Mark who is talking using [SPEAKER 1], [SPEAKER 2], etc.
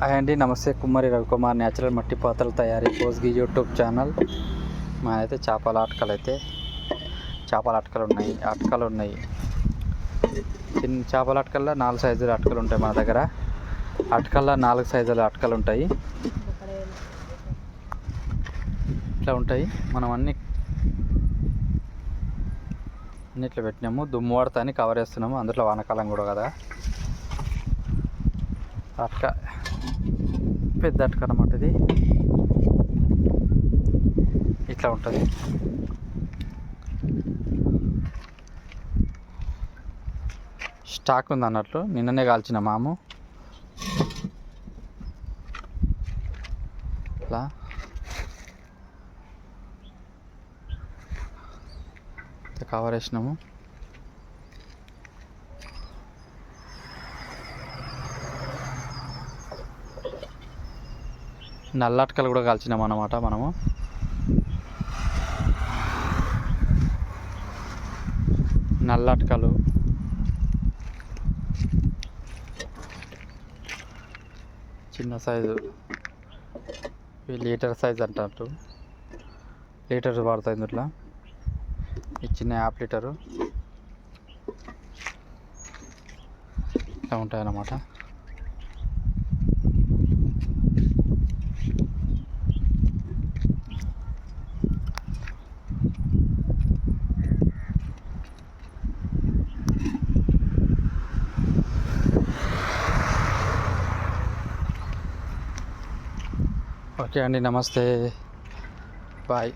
[SPEAKER 1] Hi అండి, నమస్తే. కుమ్మరి రవికుమార్ న్యాచురల్ మట్టి పాత్రల తయారీ కోస్గి యూట్యూబ్ ఛానల్. మా అయితే చేపల అటకలు ఉన్నాయి. చిన్న చేపల అటకల్లో 4 సైజుల అటకలు ఉంటాయి మన దగ్గర. అటకల్లో 4 సైజుల అటకలు ఉంటాయి. ఇట్లా ఉంటాయి. మనం అన్నిట్లో పెట్టినాము. దుమ్ము పడతాని కవర్ వేస్తున్నాము. అందులో వానకాలం కూడా కదా. అటక పెద్ద అటక అన్నమాట. ఇది ఇట్లా ఉంటుంది. స్టాక్ ఉంది అన్నట్లు. నిన్ననే కాల్చిన మాము. ఇట్లా కవర్ వేసినాము. నల్ల అటకలు కూడా కాల్చినాం అన్నమాట మనము. నల్ల అటకలు చిన్న సైజు, లీటర్ సైజ్ అంటారు. లీటర్ పడుతుంది ఇందులో. ఈ చిన్న ½ లీటరు ఇట్లా ఉంటాయి అన్నమాట. ఓకే అండి, నమస్తే, బాయ్.